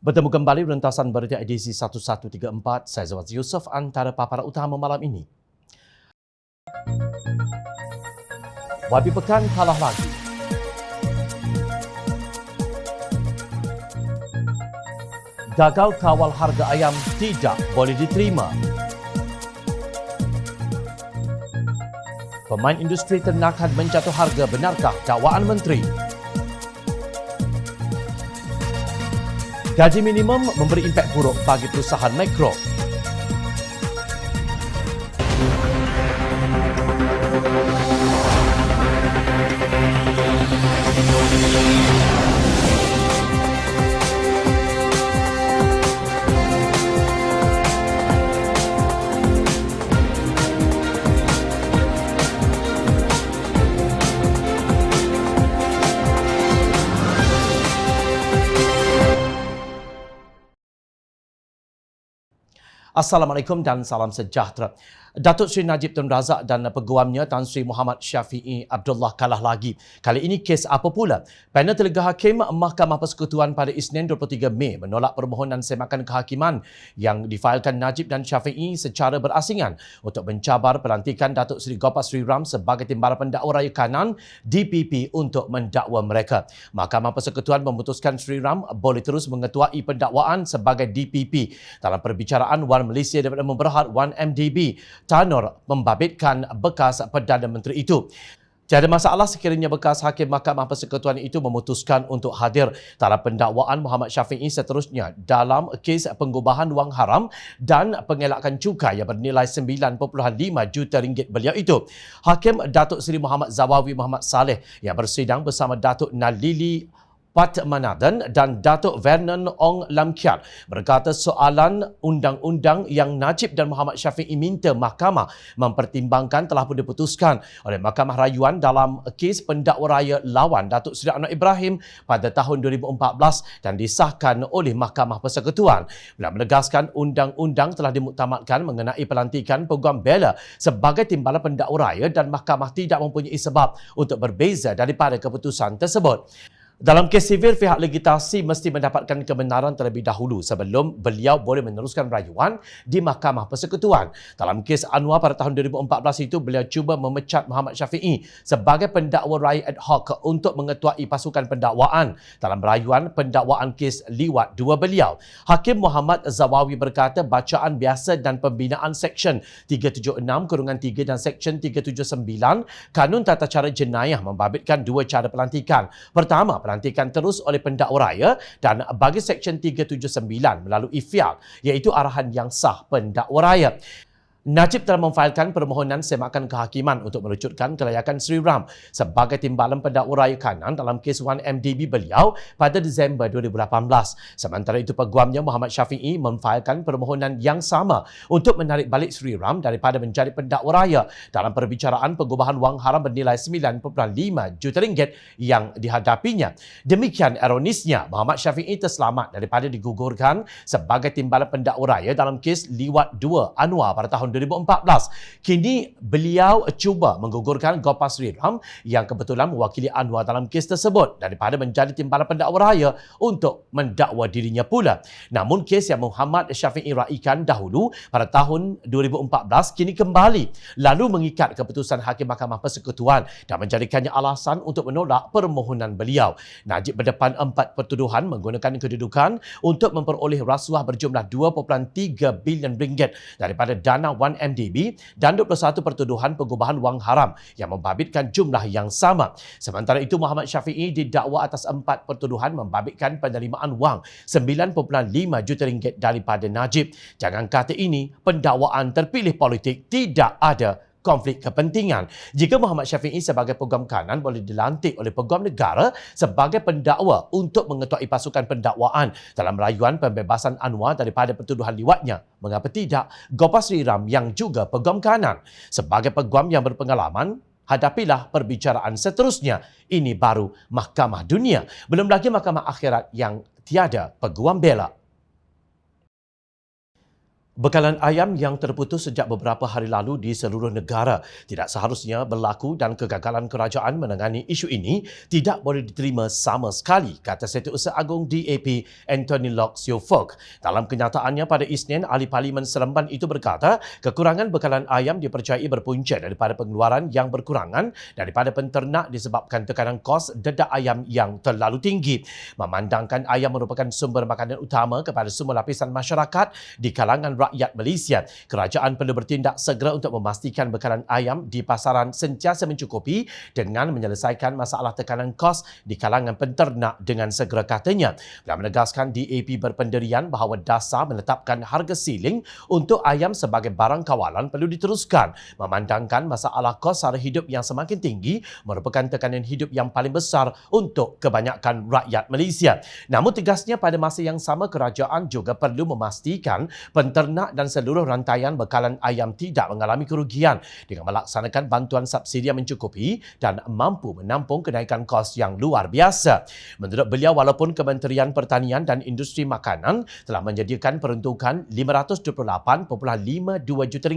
Bertemu kembali rentasan berita edisi 1134, saya Zawad Yusof antara paparan utama malam ini. Wabi Pekan kalah lagi. Gagal kawal harga ayam tidak boleh diterima. Pemain industri ternakan menjatuh harga, benarkah dakwaan menteri? Gaji minimum memberi impak buruk bagi perusahaan mikro. Assalamualaikum dan salam sejahtera. Datuk Seri Najib Tun Razak dan peguamnya Tan Sri Muhammad Syafiee Abdullah kalah lagi. Kali ini kes apa pula? Panel Telegah Hakim Mahkamah Persekutuan pada Isnin 23 Mei menolak permohonan semakan kehakiman yang difailkan Najib dan Syafiee secara berasingan untuk mencabar pelantikan Datuk Seri Gopas Sri Ram sebagai Timbalan Pendakwa Raya Kanan DPP untuk mendakwa mereka. Mahkamah Persekutuan memutuskan Sri Ram boleh terus mengetuai pendakwaan sebagai DPP. Dalam perbicaraan Wan Malaysia daripada Berhad Wan MDB, Tanur membabitkan bekas Perdana Menteri itu. Tiada masalah sekiranya bekas Hakim Mahkamah Persekutuan itu memutuskan untuk hadir dalam pendakwaan Muhammad Syafiee seterusnya dalam kes pengubahan wang haram dan pengelakan cukai yang bernilai 9.5 juta ringgit beliau itu. Hakim Datuk Seri Muhammad Zawawi Muhammad Saleh yang bersidang bersama Datuk Nalili Patmanadan dan Datuk Vernon Ong Lam Kiat berkata soalan undang-undang yang Najib dan Muhammad Syafiee minta mahkamah mempertimbangkan telah pun diputuskan oleh Mahkamah Rayuan dalam kes pendakwa raya lawan Datuk Seri Anwar Ibrahim pada tahun 2014 dan disahkan oleh Mahkamah Persekutuan. Beliau menegaskan undang-undang telah dimuktamadkan mengenai pelantikan Peguam Bela sebagai Timbalan Pendakwa Raya dan mahkamah tidak mempunyai sebab untuk berbeza daripada keputusan tersebut. Dalam kes sivil, pihak legislasi mesti mendapatkan kebenaran terlebih dahulu sebelum beliau boleh meneruskan rayuan di Mahkamah Persekutuan. Dalam kes Anwar pada tahun 2014 itu, beliau cuba memecat Muhammad Syafiee sebagai pendakwa raya ad hoc untuk mengetuai pasukan pendakwaan dalam rayuan pendakwaan kes liwat dua beliau. Hakim Muhammad Zawawi berkata bacaan biasa dan pembinaan Seksyen 376-3 dan Seksyen 379 Kanun Tata Cara Jenayah membabitkan dua cara pelantikan. Pertama, pelantikan terus oleh pendakwa raya dan bagi Seksyen 379 melalui fial iaitu arahan yang sah pendakwa raya. Najib telah memfailkan permohonan semakan kehakiman untuk merucutkan kelayakan Sri Ram sebagai Timbalan Pendakwa Raya Kanan dalam kes 1MDB beliau pada Disember 2018. Sementara itu, peguamnya Muhammad Syafiee memfailkan permohonan yang sama untuk menarik balik Sri Ram daripada menjadi pendakwa raya dalam perbicaraan pengubahan wang haram bernilai 9.5 juta ringgit yang dihadapinya. Demikian ironisnya, Muhammad Syafiee terselamat daripada digugurkan sebagai Timbalan Pendakwa Raya dalam kes liwat 2 Anwar pada tahun 2014. Kini beliau cuba menggugurkan Gopas Sri Ram yang kebetulan mewakili Anwar dalam kes tersebut daripada menjadi Timbalan Pendakwa Raya untuk mendakwa dirinya pula. Namun kes yang Muhammad Syafiee raikan dahulu pada tahun 2014 kini kembali lalu mengikat keputusan Hakim Mahkamah Persekutuan dan menjadikannya alasan untuk menolak permohonan beliau. Najib berdepan 4 pertuduhan menggunakan kedudukan untuk memperoleh rasuah berjumlah 2.3 bilion ringgit daripada dana 1MDB dan 21 pertuduhan pengubahan wang haram yang membabitkan jumlah yang sama. Sementara itu, Muhammad Syafiee didakwa atas 4 pertuduhan membabitkan penerimaan wang 9.5 juta ringgit daripada Najib. Jangan kata ini pendakwaan terpilih politik, tidak ada konflik kepentingan. Jika Muhammad Syafiee sebagai Peguam Kanan boleh dilantik oleh Peguam Negara sebagai pendakwa untuk mengetuai pasukan pendakwaan dalam rayuan pembebasan Anwar daripada pertuduhan liwatnya, mengapa tidak Gopas Sri Ram yang juga Peguam Kanan? Sebagai peguam yang berpengalaman, hadapilah perbicaraan seterusnya. Ini baru Mahkamah Dunia. Belum lagi Mahkamah Akhirat yang tiada Peguam Bela. Bekalan ayam yang terputus sejak beberapa hari lalu di seluruh negara tidak seharusnya berlaku dan kegagalan kerajaan menangani isu ini tidak boleh diterima sama sekali, kata Setiausaha Agung DAP Anthony Loke Siew Fook. Dalam kenyataannya pada Isnin, Ahli Parlimen Seremban itu berkata kekurangan bekalan ayam dipercayai berpunca daripada pengeluaran yang berkurangan daripada penternak disebabkan tekanan kos dedak ayam yang terlalu tinggi. Memandangkan ayam merupakan sumber makanan utama kepada semua lapisan masyarakat di kalangan rakyat Malaysia, kerajaan perlu bertindak segera untuk memastikan bekalan ayam di pasaran sentiasa mencukupi dengan menyelesaikan masalah tekanan kos di kalangan penternak dengan segera, katanya. Beliau menegaskan DAP berpendirian bahawa dasar menetapkan harga siling untuk ayam sebagai barang kawalan perlu diteruskan, memandangkan masalah kos sara hidup yang semakin tinggi merupakan tekanan hidup yang paling besar untuk kebanyakan rakyat Malaysia. Namun tegasnya pada masa yang sama kerajaan juga perlu memastikan penternak dan seluruh rantaian bekalan ayam tidak mengalami kerugian dengan melaksanakan bantuan subsidi yang mencukupi dan mampu menampung kenaikan kos yang luar biasa. Menurut beliau, walaupun Kementerian Pertanian dan Industri Makanan telah menyediakan peruntukan RM528.52 juta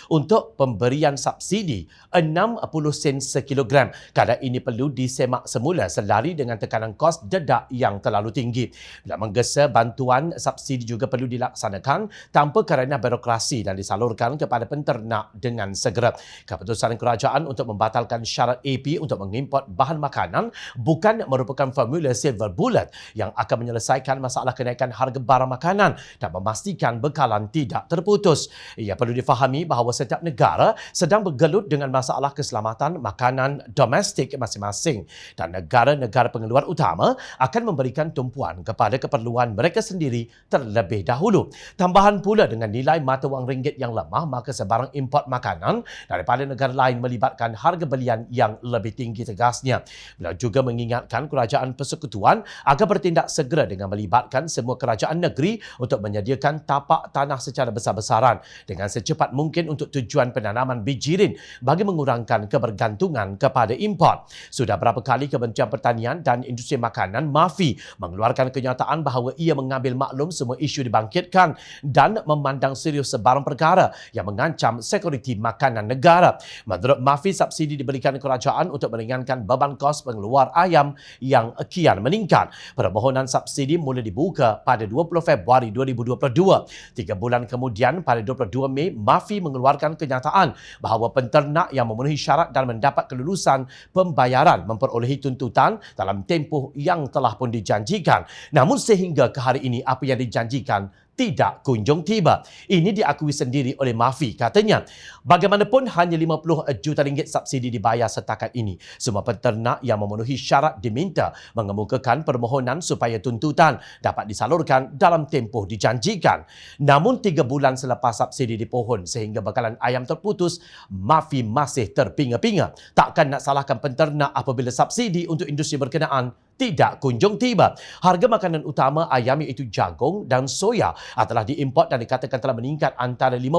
untuk pemberian subsidi 60 sen sekilogram, kadar ini perlu disemak semula selari dengan tekanan kos dedak yang terlalu tinggi. Bila menggesa bantuan subsidi juga perlu dilaksanakan tanpa kerana birokrasi dan disalurkan kepada penternak dengan segera. Keputusan kerajaan untuk membatalkan syarat AP untuk mengimport bahan makanan bukan merupakan formula silver bullet yang akan menyelesaikan masalah kenaikan harga barang makanan dan memastikan bekalan tidak terputus. Ia perlu difahami bahawa setiap negara sedang bergelut dengan masalah keselamatan makanan domestik masing-masing dan negara-negara pengeluar utama akan memberikan tumpuan kepada keperluan mereka sendiri terlebih dahulu. Tambahan pula dengan nilai mata wang ringgit yang lemah, maka sebarang import makanan daripada negara lain melibatkan harga belian yang lebih tinggi, tegasnya. Beliau juga mengingatkan kerajaan persekutuan agar bertindak segera dengan melibatkan semua kerajaan negeri untuk menyediakan tapak tanah secara besar-besaran dengan secepat mungkin untuk tujuan penanaman bijirin bagi mengurangkan kebergantungan kepada import. Sudah berapa kali Kementerian Pertanian dan Industri Makanan MAFI mengeluarkan kenyataan bahawa ia mengambil maklum semua isu dibangkitkan dan memandang serius sebarang perkara yang mengancam sekuriti makanan negara. Menurut MAFI, subsidi diberikan kerajaan untuk meringankan beban kos pengeluar ayam yang kian meningkat. Permohonan subsidi mula dibuka pada 20 Februari 2022. 3 bulan kemudian, pada 22 Mei, MAFI mengeluarkan kenyataan bahawa penternak yang memenuhi syarat dan mendapat kelulusan pembayaran memperolehi tuntutan dalam tempoh yang telah pun dijanjikan. Namun sehingga ke hari ini, apa yang dijanjikan tidak kunjung tiba. Ini diakui sendiri oleh MAFI, katanya. Bagaimanapun, hanya 50 juta ringgit subsidi dibayar setakat ini. Semua penternak yang memenuhi syarat diminta mengemukakan permohonan supaya tuntutan dapat disalurkan dalam tempoh dijanjikan. Namun 3 bulan selepas subsidi dipohon sehingga bekalan ayam terputus, MAFI masih terpinga-pinga. Takkan nak salahkan penternak apabila subsidi untuk industri berkenaan tidak kunjung tiba. Harga makanan utama ayam iaitu jagung dan soya telah diimport dan dikatakan telah meningkat antara 50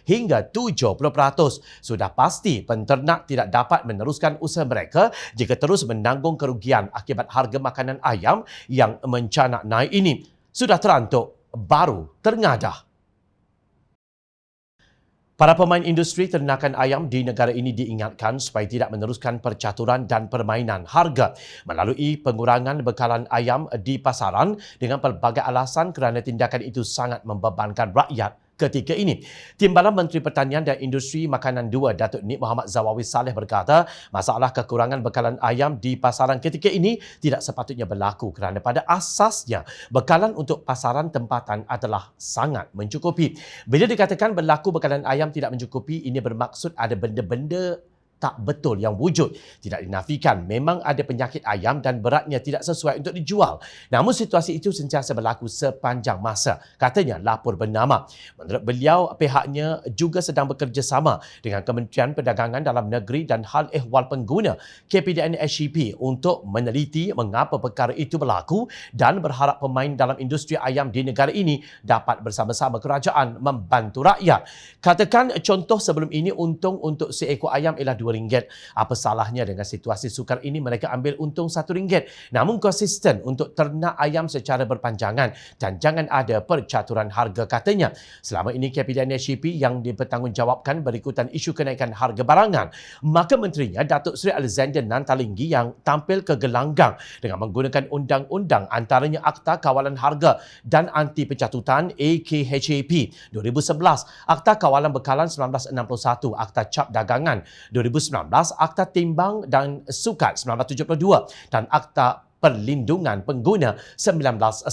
hingga 70%. Sudah pasti penternak tidak dapat meneruskan usaha mereka jika terus menanggung kerugian akibat harga makanan ayam yang mencanak naik ini. Sudah terantuk, baru tengadah. Para pemain industri ternakan ayam di negara ini diingatkan supaya tidak meneruskan percaturan dan permainan harga melalui pengurangan bekalan ayam di pasaran dengan pelbagai alasan kerana tindakan itu sangat membebankan rakyat ketika ini. Timbalan Menteri Pertanian dan Industri Makanan 2, Datuk Nik Muhammad Zawawi Saleh berkata, masalah kekurangan bekalan ayam di pasaran ketika ini tidak sepatutnya berlaku kerana pada asasnya bekalan untuk pasaran tempatan adalah sangat mencukupi. Bila dikatakan berlaku bekalan ayam tidak mencukupi, ini bermaksud ada benda-benda tak betul yang wujud. Tidak dinafikan memang ada penyakit ayam dan beratnya tidak sesuai untuk dijual. Namun situasi itu sentiasa berlaku sepanjang masa, katanya lapor bernama. Menurut beliau, pihaknya juga sedang bekerjasama dengan Kementerian Perdagangan Dalam Negeri dan Hal Ehwal Pengguna KPDN SCP untuk meneliti mengapa perkara itu berlaku dan berharap pemain dalam industri ayam di negara ini dapat bersama-sama kerajaan membantu rakyat. Katakan contoh sebelum ini, untung untuk seekor ayam ialah RM2 RM2. Apa salahnya dengan situasi sukar ini mereka ambil untung RM1? Namun konsisten untuk ternak ayam secara berpanjangan dan jangan ada percaturan harga, katanya. Selama ini Kabinet SCP yang dipertanggungjawabkan berikutan isu kenaikan harga barangan. Maka menterinya Datuk Seri Alexander Nantalinggi yang tampil ke gelanggang dengan menggunakan undang-undang antaranya Akta Kawalan Harga dan Anti Pencatutan AKHAP 2011, Akta Kawalan Bekalan 1961, Akta Cap Dagangan 2019, Akta Timbang dan Sukat 1972 dan Akta Perlindungan Pengguna 1999.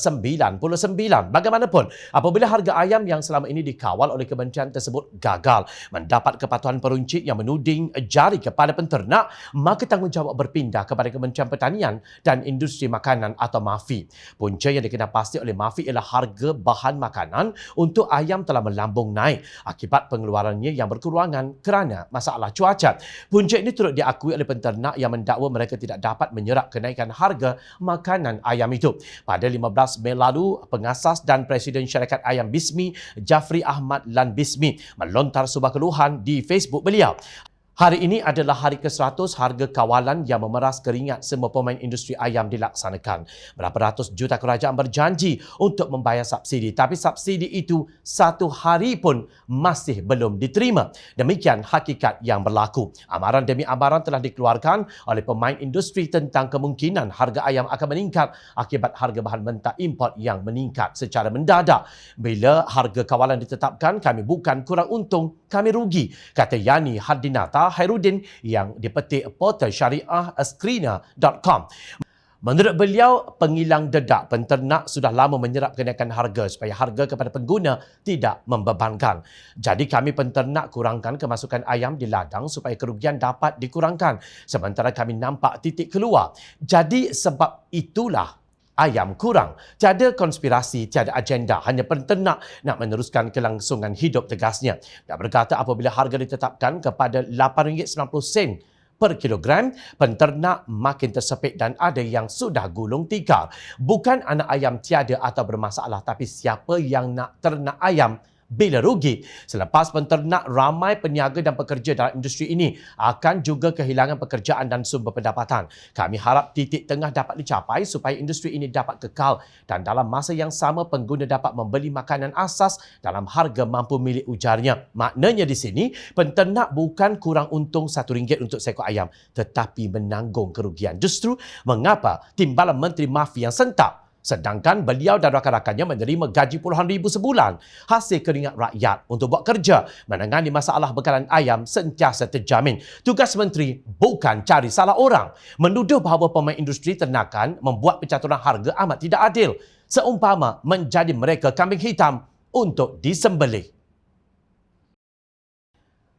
Bagaimanapun, apabila harga ayam yang selama ini dikawal oleh kementerian tersebut gagal mendapat kepatuhan peruncit yang menuding jari kepada penternak, maka tanggungjawab berpindah kepada Kementerian Pertanian dan Industri Makanan atau MAFI. Punca yang dikenal pasti oleh MAFI ialah harga bahan makanan untuk ayam telah melambung naik akibat pengeluarannya yang berkurangan kerana masalah cuaca. Punca ini turut diakui oleh penternak yang mendakwa mereka tidak dapat menyerap kenaikan harga makanan ayam itu. Pada 15 Mei lalu, pengasas dan Presiden Syarikat Ayam Bismi, Jafri Ahmad Lan Bismi, melontar sebuah keluhan di Facebook beliau. Hari ini adalah hari ke-100 harga kawalan yang memeras keringat semua pemain industri ayam dilaksanakan. Berapa ratus juta kerajaan berjanji untuk membayar subsidi, tapi subsidi itu satu hari pun masih belum diterima. Demikian hakikat yang berlaku. Amaran demi amaran telah dikeluarkan oleh pemain industri tentang kemungkinan harga ayam akan meningkat akibat harga bahan mentah import yang meningkat secara mendadak. Bila harga kawalan ditetapkan, kami bukan kurang untung, kami rugi, kata Yani Hardinata Hairudin yang dipetik portal syariah screener.com. Menurut beliau, pengilang dedak penternak sudah lama menyerap kenaikan harga supaya harga kepada pengguna tidak membebankan. Jadi kami penternak kurangkan kemasukan ayam di ladang supaya kerugian dapat dikurangkan. Sementara kami nampak titik keluar. Jadi sebab itulah ayam kurang. Tiada konspirasi, tiada agenda. Hanya penternak nak meneruskan kelangsungan hidup, tegasnya. Dia berkata apabila harga ditetapkan kepada RM8.90 per kilogram, penternak makin tersepit dan ada yang sudah gulung tikar. Bukan anak ayam tiada atau bermasalah, tapi siapa yang nak ternak ayam bila rugi. Selepas penternak, ramai peniaga dan pekerja dalam industri ini akan juga kehilangan pekerjaan dan sumber pendapatan. Kami harap titik tengah dapat dicapai supaya industri ini dapat kekal dan dalam masa yang sama pengguna dapat membeli makanan asas dalam harga mampu milik, ujarnya. Maknanya di sini, penternak bukan kurang untung RM1 untuk seekor ayam tetapi menanggung kerugian. Justru mengapa timbalan Menteri MAFI yang sentak sedangkan beliau dan rakan-rakannya menerima gaji puluhan ribu sebulan, hasil keringat rakyat untuk buat kerja menangani masalah bekalan ayam sentiasa terjamin. Tugas menteri bukan cari salah orang. Menuduh bahawa pemain industri ternakan membuat pencaturan harga amat tidak adil, seumpama menjadi mereka kambing hitam untuk disembelih.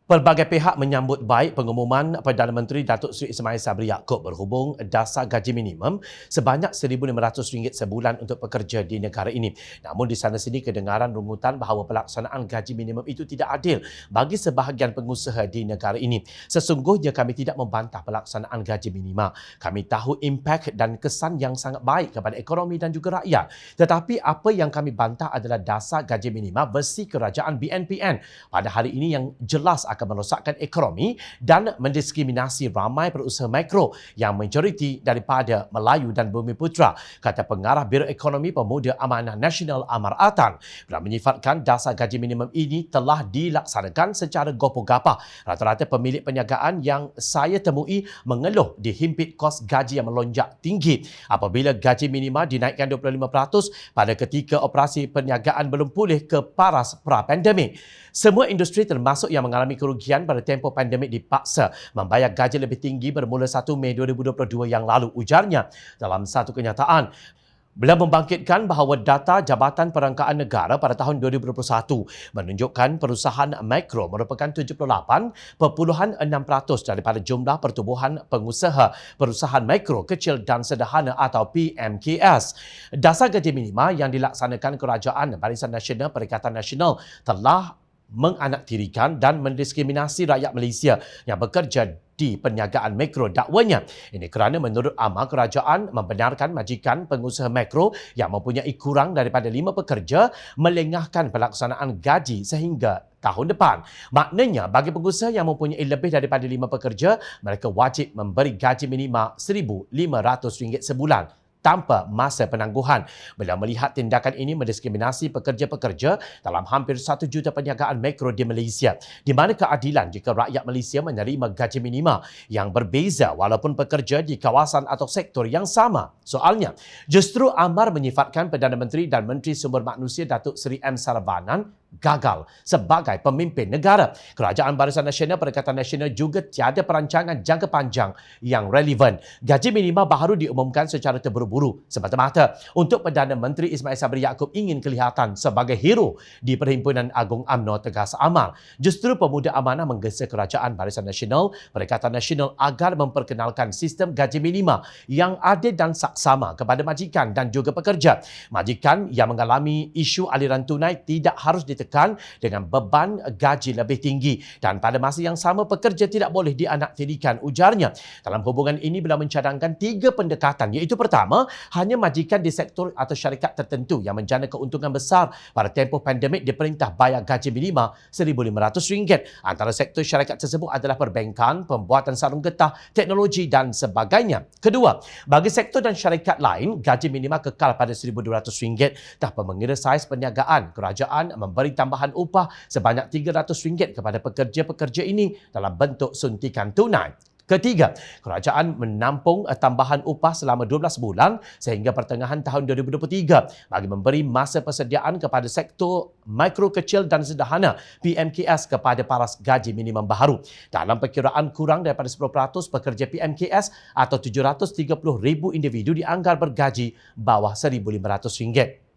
Pelbagai pihak menyambut baik pengumuman Perdana Menteri Datuk Seri Ismail Sabri Yaakob berhubung dasar gaji minimum sebanyak RM1,500 sebulan untuk pekerja di negara ini. Namun di sana sini kedengaran rungutan bahawa pelaksanaan gaji minimum itu tidak adil bagi sebahagian pengusaha di negara ini. Sesungguhnya kami tidak membantah pelaksanaan gaji minima. Kami tahu impak dan kesan yang sangat baik kepada ekonomi dan juga rakyat. Tetapi apa yang kami bantah adalah dasar gaji minima versi kerajaan BNPN pada hari ini yang jelas akan merosakkan ekonomi dan mendiskriminasi ramai perusahaan mikro yang majoriti daripada Melayu dan Bumiputera, kata Pengarah Biro Ekonomi Pemuda Amanah Nasional Amar Atan. Beliau menyifatkan dasar gaji minimum ini telah dilaksanakan secara gopoh-gapah. Rata-rata pemilik perniagaan yang saya temui mengeluh dihimpit kos gaji yang melonjak tinggi apabila gaji minima dinaikkan 25% pada ketika operasi perniagaan belum pulih ke paras pra-pandemik. Semua industri termasuk yang mengalami kerugian pada tempoh pandemik dipaksa membayar gaji lebih tinggi bermula 1 Mei 2022 yang lalu, ujarnya dalam satu kenyataan. Beliau membangkitkan bahawa data Jabatan Perangkaan Negara pada tahun 2021 menunjukkan perusahaan mikro merupakan 78.6% daripada jumlah pertubuhan pengusaha perusahaan mikro, kecil dan sederhana atau PMKS. Dasar gaji minima yang dilaksanakan Kerajaan Barisan Nasional Perikatan Nasional telah menganaktirikan dan mendiskriminasi rakyat Malaysia yang bekerja di perniagaan mikro. Dakwanya ini kerana menurut Amar, kerajaan membenarkan majikan pengusaha mikro yang mempunyai kurang daripada 5 pekerja melengahkan pelaksanaan gaji sehingga tahun depan. Maknanya bagi pengusaha yang mempunyai lebih daripada 5 pekerja, mereka wajib memberi gaji minima RM1,500 sebulan tanpa masa penangguhan. Beliau melihat tindakan ini mendiskriminasi pekerja-pekerja dalam hampir 1 juta perniagaan mikro di Malaysia. Di mana keadilan jika rakyat Malaysia menerima gaji minima yang berbeza walaupun pekerja di kawasan atau sektor yang sama? Soalnya, justru Amar menyifatkan Perdana Menteri dan Menteri Sumber Manusia Datuk Seri M. Saravanan gagal sebagai pemimpin negara. Kerajaan Barisan Nasional Perikatan Nasional juga tiada perancangan jangka panjang yang relevan. Gaji minima baru diumumkan secara terburu-buru semata-mata untuk Perdana Menteri Ismail Sabri Yaakob ingin kelihatan sebagai hero di Perhimpunan Agung UMNO, tegas Amar. Justru Pemuda Amanah menggesa Kerajaan Barisan Nasional Perikatan Nasional agar memperkenalkan sistem gaji minima yang adil dan saksama kepada majikan dan juga pekerja. Majikan yang mengalami isu aliran tunai tidak harus ditekan dengan beban gaji lebih tinggi dan pada masa yang sama pekerja tidak boleh dianaktirikan, ujarnya. Dalam hubungan ini beliau mencadangkan 3 pendekatan, iaitu pertama, hanya majikan di sektor atau syarikat tertentu yang menjana keuntungan besar pada tempoh pandemik diperintah bayar gaji minima RM1,500. Antara sektor syarikat tersebut adalah perbankan, pembuatan sarung getah, teknologi dan sebagainya. Kedua, bagi sektor dan syarikat lain, gaji minima kekal pada RM1,200 tanpa mengira saiz perniagaan. Kerajaan memberi tambahan upah sebanyak RM300 kepada pekerja-pekerja ini dalam bentuk suntikan tunai. Ketiga, kerajaan menampung tambahan upah selama 12 bulan sehingga pertengahan tahun 2023 bagi memberi masa persediaan kepada sektor mikro, kecil dan sederhana PMKS kepada paras gaji minimum baharu. Dalam perkiraan, kurang daripada 10% pekerja PMKS atau 730,000 individu dianggar bergaji bawah RM1,500.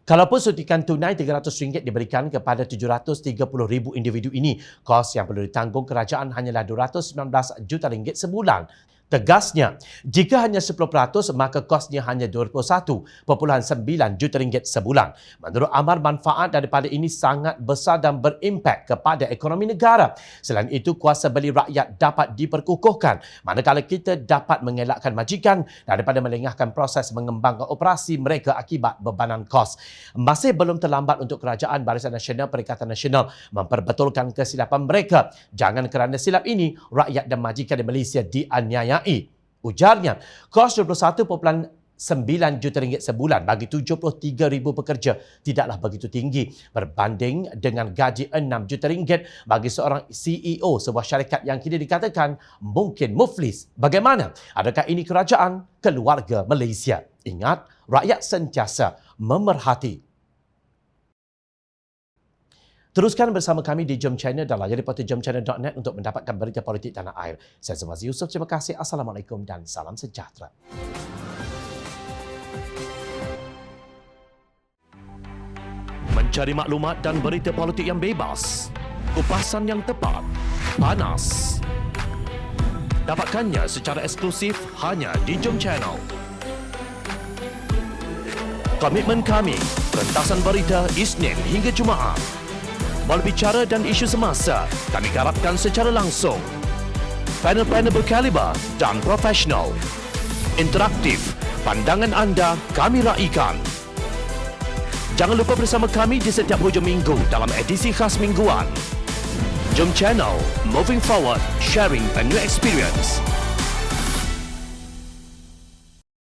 Kalaupun suntikan tunai RM300 diberikan kepada 730,000 individu ini, kos yang perlu ditanggung kerajaan hanyalah RM219 juta sebulan. Tegasnya, jika hanya 10%, maka kosnya hanya RM21.9 juta sebulan. Menurut Amar, manfaat daripada ini sangat besar dan berimpak kepada ekonomi negara. Selain itu, kuasa beli rakyat dapat diperkukuhkan manakala kita dapat mengelakkan majikan daripada melengahkan proses mengembangkan operasi mereka akibat bebanan kos. Masih belum terlambat untuk Kerajaan Barisan Nasional Perikatan Nasional memperbetulkan kesilapan mereka. Jangan kerana silap ini, rakyat dan majikan di Malaysia dianiaya. Ujarnya, kos RM21.9 juta sebulan bagi 73,000 pekerja tidaklah begitu tinggi berbanding dengan gaji RM6 juta bagi seorang CEO sebuah syarikat yang kini dikatakan mungkin muflis. Bagaimana? Adakah ini kerajaan keluarga Malaysia? Ingat, rakyat sentiasa memerhati. Teruskan bersama kami di Jom Channel dan layari portal jomchannel.net untuk mendapatkan berita politik tanah air. Saya Zubazi Yusof, terima kasih. Assalamualaikum dan salam sejahtera. Mencari maklumat dan berita politik yang bebas, kupasan yang tepat, panas. Dapatkannya secara eksklusif hanya di Jom Channel. Komitmen kami, pentasan berita Isnin hingga Jumaat. Berbicara dan isu semasa, kami garapkan secara langsung. Panel-panel berkaliber dan profesional. Interaktif, pandangan anda kami raikan. Jangan lupa bersama kami di setiap hujung minggu dalam edisi khas mingguan. Jom Channel, moving forward, sharing a new experience.